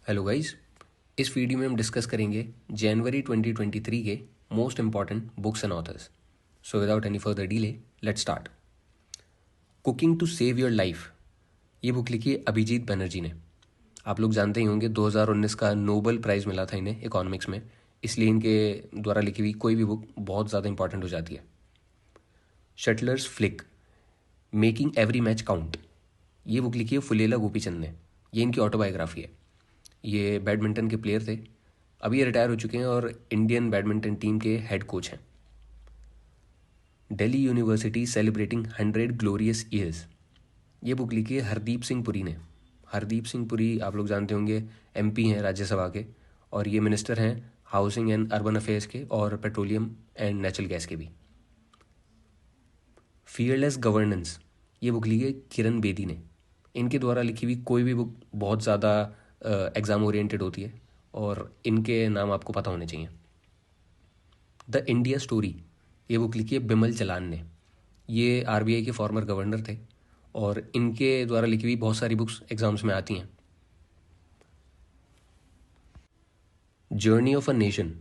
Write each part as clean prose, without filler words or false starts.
Hello guys. इस video में हम डिस्कस करेंगे जनवरी 2023 के most important books and authors. So without any further delay let's start. Cooking to save your life, ये बुक लिखी है अभिजीत बनर्जी ने। आप लोग जानते ही होंगे 2019 का नोबेल प्राइज़ मिला था इन्हें इकोनॉमिक्स में, इसलिए इनके द्वारा लिखी हुई कोई भी बुक बहुत ज़्यादा इंपॉर्टेंट हो जाती है। Shuttlers flick, making every match count, ये बुक लिखी है फुलेला गोपीचंद ने। ये इनकी ऑटोबायोग्राफी है। ये बैडमिंटन के प्लेयर थे, अभी ये रिटायर हो चुके हैं और इंडियन बैडमिंटन टीम के हेड कोच हैं। Delhi university celebrating 100 glorious years, ये बुक लिखी है हरदीप सिंह पुरी ने। हरदीप सिंह पुरी आप लोग जानते होंगे, एमपी हैं राज्यसभा के, और ये मिनिस्टर हैं हाउसिंग एंड अर्बन अफेयर्स के और पेट्रोलियम एंड नेचुरल गैस के भी। फियरलेस गवर्नेंस, ये बुक लिखी है किरण बेदी ने। इनके द्वारा लिखी हुई कोई भी बुक बहुत ज़्यादा एग्ज़ाम ओरिएंटेड होती है और इनके नाम आपको पता होने चाहिए। द इंडिया स्टोरी, ये बुक लिखी है बिमल जलान ने। ये आरबीआई के फॉर्मर गवर्नर थे और इनके द्वारा लिखी हुई बहुत सारी बुक्स एग्जाम्स में आती हैं। Journey of a nation,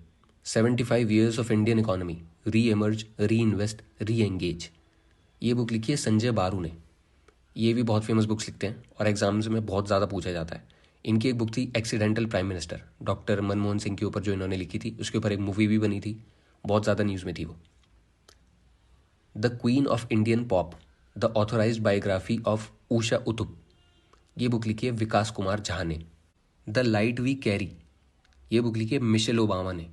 75 years of Indian economy, री एमर्ज, री इन्वेस्ट, री एंगेज, ये बुक लिखी है संजय बारू ने। ये भी बहुत फेमस बुक्स लिखते हैं और एग्जाम्स में बहुत ज़्यादा पूछा जाता है। इनकी एक बुक थी accidental prime minister, doctor Manmohan Singh के ऊपर जो इन्होंने लिखी थी, उसके ऊपर एक मूवी भी बनी थी, बहुत ज़्यादा न्यूज़ में थी वो। The queen of Indian pop, the authorized biography of Usha Uthup, ये बुक लिखी है विकास कुमार झा ने। द लाइट वी कैरी, ये बुक लिखी है मिशेल ओबामा ने।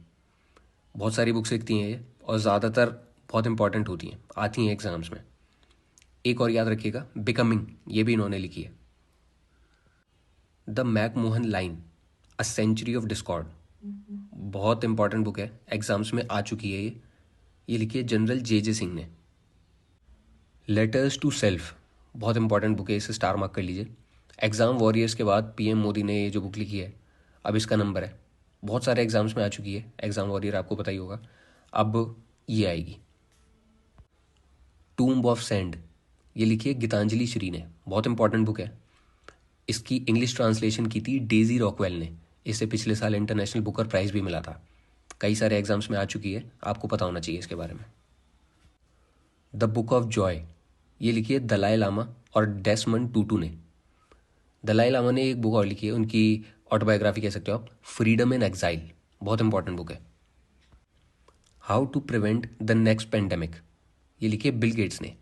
बहुत सारी बुक्स लिखती हैं ये और ज़्यादातर बहुत इंपॉर्टेंट होती हैं, आती हैं एग्जाम्स में। एक और याद रखिएगा, बिकमिंग, ये भी इन्होंने लिखी है। The McMahon line, a century of discord, बहुत इंपॉर्टेंट बुक है, एग्जाम्स में आ चुकी है ये लिखी है जनरल जे सिंह ने। लेटर्स टू सेल्फ, बहुत इंपॉर्टेंट बुक है, इसे स्टार मार्क कर लीजिए। एग्ज़ाम वॉरियर्स के बाद पीएम मोदी ने ये जो बुक लिखी है, अब इसका नंबर है, बहुत सारे एग्जाम्स में आ चुकी है। एग्ज़ाम वॉरियर आपको पता ही होगा, अब ये आएगी। टूम्ब ऑफ सैंड, ये लिखी है गीतांजलि श्री ने, बहुत इंपॉर्टेंट बुक है। इसकी इंग्लिश ट्रांसलेशन की थी डेजी रॉकवेल ने। इसे पिछले साल इंटरनेशनल बुकर प्राइज़ भी मिला था। कई सारे एग्जाम्स में आ चुकी है, आपको पता होना चाहिए इसके बारे में। द बुक ऑफ जॉय, ये लिखी है दलाई लामा और डेसमंड टूटू ने। दलाई लामा ने एक बुक और लिखी है, उनकी ऑटोबायोग्राफी कह सकते हो आप, फ्रीडम इन एग्जाइल, बहुत इंपॉर्टेंट बुक है। How to prevent the next pandemic, ये लिखी है बिल गेट्स ने।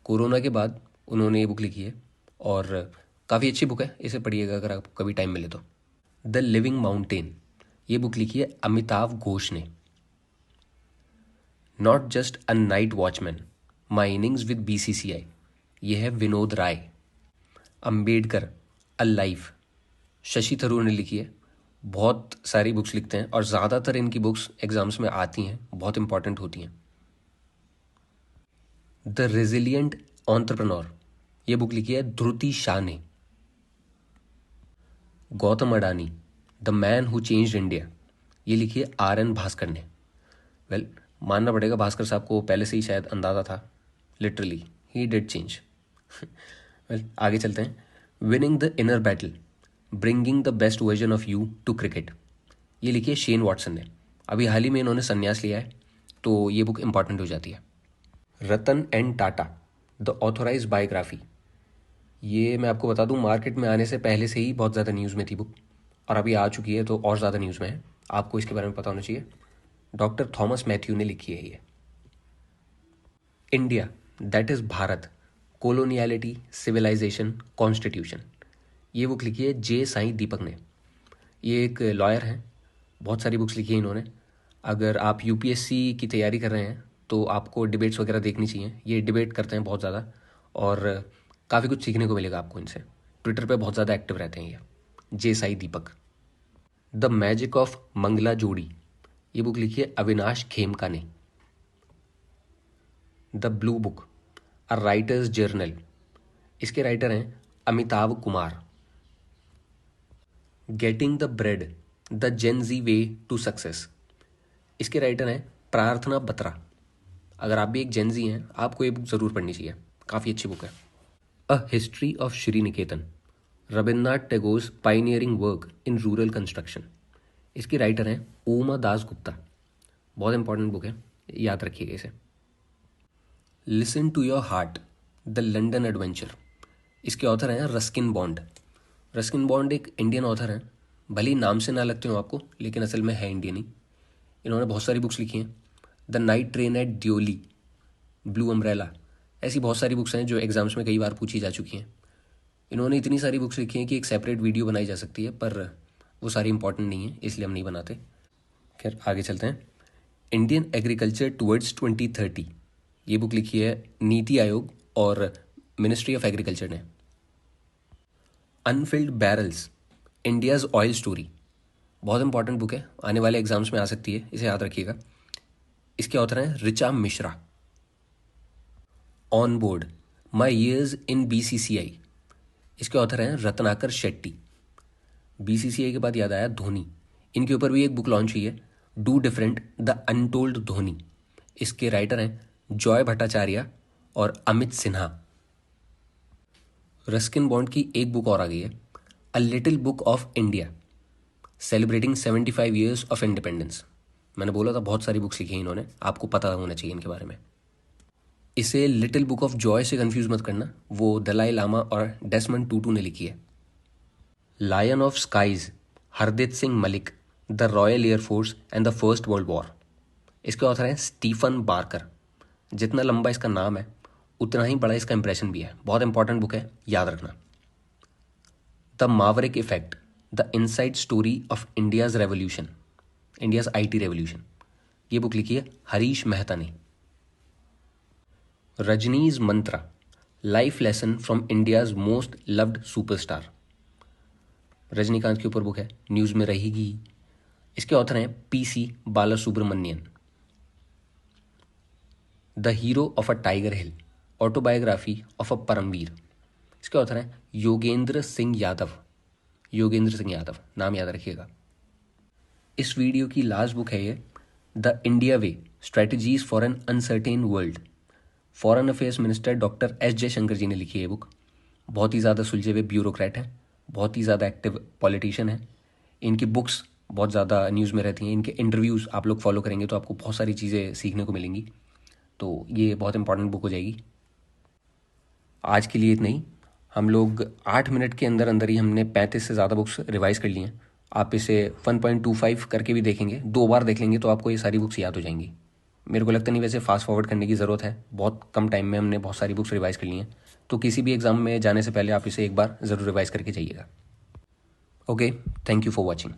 कोरोना के बाद उन्होंने ये बुक लिखी है और काफ़ी अच्छी बुक है, इसे पढ़िएगा अगर आपको कभी टाइम मिले तो। द लिविंग माउंटेन, ये बुक लिखी है अमिताभ घोष ने। Not just a night watchman, my innings with BCCI, ये है विनोद राय। अंबेडकर, अ लाइफ, शशि थरूर ने लिखी है। बहुत सारी बुक्स लिखते हैं और ज़्यादातर इनकी बुक्स एग्जाम्स में आती हैं, बहुत इंपॉर्टेंट होती हैं। द रेजिलियंट एंटरप्रेन्योर, ये बुक लिखी है ध्रुति शाह ने। Gautam Adani, the man who changed India, ये लिखी है आर.एन. भास्कर ने। वेल, मानना पड़ेगा भास्कर साहब को पहले से ही शायद अंदाज़ा था, literally he did change. Well, आगे चलते हैं। Winning the inner battle, bringing the best version of you to cricket, ये लिखी है शेन वॉटसन ने। अभी हाल ही में इन्होंने संन्यास लिया है, तो ये बुक इंपॉर्टेंट हो जाती है। Ratan N Tata, the authorize biography, ये मैं आपको बता दूं, मार्केट में आने से पहले से ही बहुत ज़्यादा न्यूज़ में थी बुक और अभी आ चुकी है तो और ज़्यादा न्यूज़ में है, आपको इसके बारे में पता होना चाहिए। डॉक्टर थॉमस मैथ्यू ने लिखी है ये। India, that is Bharat, coloniality, civilization, constitution, ये बुक लिखी है जे साई दीपक ने। ये एक लॉयर हैं, बहुत सारी बुक्स लिखी है इन्होंने। अगर आप यूपीएससी की तैयारी कर रहे हैं तो आपको डिबेट्स वगैरह देखनी चाहिए, ये डिबेट करते हैं बहुत ज़्यादा और काफ़ी कुछ सीखने को मिलेगा आपको इनसे। ट्विटर पे बहुत ज़्यादा एक्टिव रहते हैं ये, J Sai Deepak. The magic of Mangala Jodi, ये बुक लिखी है अविनाश खेमका ने। The blue book, a writer's journal, इसके राइटर हैं Amitabh Kumar. Getting the bread, the Gen Z way to success, इसके राइटर हैं प्रार्थना बत्रा। अगर आप भी एक जेन जी हैं, आपको ये बुक ज़रूर पढ़नी चाहिए, काफ़ी अच्छी बुक है। A history of Shri Niketan, Rabindranath Tagore's pioneering work in rural construction. इसकी राइटर हैं उमा दास गुप्ता। बहुत इंपॉर्टेंट बुक है, याद रखिएगा इसे। Listen to your heart the London adventure. इसके ऑथर हैं रस्किन बॉन्ड। रस्किन बॉन्ड एक इंडियन ऑथर हैं, भले ही नाम से ना लगते हो आपको, लेकिन असल में है इंडियन ही। इन्होंने बहुत सारी बुक्स लिखी हैं। The night train at Deoli, blue umbrella, ऐसी बहुत सारी बुक्स हैं जो एग्जाम्स में कई बार पूछी जा चुकी हैं। इन्होंने इतनी सारी बुक्स लिखी हैं कि एक सेपरेट वीडियो बनाई जा सकती है, पर वो सारी इंपॉर्टेंट नहीं है, इसलिए हम नहीं बनाते। खैर आगे चलते हैं। इंडियन एग्रीकल्चर टुवर्ड्स 2030, ये बुक लिखी है नीति आयोग और मिनिस्ट्री ऑफ एग्रीकल्चर ने। Anfield barrels, India's oil story, बहुत इंपॉर्टेंट बुक है, आने वाले एग्जाम्स में आ सकती है, इसे याद रखिएगा। इसके ऑथर हैं Richa Mishra. On board, my years in BCCI, इसके ऑथर हैं रत्नाकर शेट्टी। बीसीसीआई के बाद याद आया धोनी, इनके ऊपर भी एक बुक लॉन्च हुई है, do different the untold Dhoni. इसके राइटर हैं जॉय भट्टाचार्य और अमित सिन्हा। रस्किन बॉन्ड की एक बुक और आ गई है, a little book of India, celebrating 75 years of independence. मैंने बोला था बहुत सारी बुक्स लिखी हैं इन्होंने, आपको पता होना चाहिए इनके बारे में। इसे लिटिल बुक ऑफ जॉय से कंफ्यूज मत करना, वो दलाई लामा और डेसमंड टूटू ने लिखी है। Lion of skies, Hardeep Singh Malik, the royal air force and the first world war. इसके ऑथर हैं स्टीफन बार्कर। जितना लंबा इसका नाम है उतना ही बड़ा इसका इंप्रेशन भी है, बहुत इंपॉर्टेंट बुक है, याद रखना। The maverick effect, the inside story of India's revolution, India's IT revolution, ये बुक लिखी है हरीश मेहता ने। Rajini's mantra, life lesson from India's most loved superstar, Rajinikanth के ऊपर बुक है, न्यूज़ में रहेगी। इसके ऑथर हैं PC Balasubramanian. The hero of a Tiger Hill, autobiography of a Paramvir. इसके ऑथर हैं योगेंद्र सिंह यादव। योगेंद्र सिंह यादव नाम याद रखिएगा। इस वीडियो की लास्ट बुक है ये, the India way, strategies for an uncertain world. Foreign affairs minister doctor S Jaishankar ji ने लिखी है ये बुक। बहुत ही ज़्यादा सुलझे हुए ब्यूरोक्रेट हैं, बहुत ही ज़्यादा एक्टिव पॉलिटिशियन हैं। इनकी बुक्स बहुत ज़्यादा न्यूज़ में रहती हैं, इनके इंटरव्यूज़ आप लोग फॉलो करेंगे तो आपको बहुत सारी चीज़ें सीखने को मिलेंगी, तो ये बहुत इंपॉर्टेंट बुक हो जाएगी। आज के लिए इतना ही। हम लोग 8 मिनट के अंदर अंदर ही हमने 35 से ज़्यादा बुक्स रिवाइज़ कर ली हैं। आप इसे 1.25 करके भी देखेंगे, 2 बार देख लेंगे तो आपको ये सारी बुक्स याद हो जाएंगी। मेरे को लगता नहीं वैसे फास्ट फॉरवर्ड करने की ज़रूरत है, बहुत कम टाइम में हमने बहुत सारी बुक्स रिवाइज़ कर ली हैं। तो किसी भी एग्ज़ाम में जाने से पहले आप इसे एक बार ज़रूर रिवाइज़ करके जाइएगा। Okay, thank you for watching.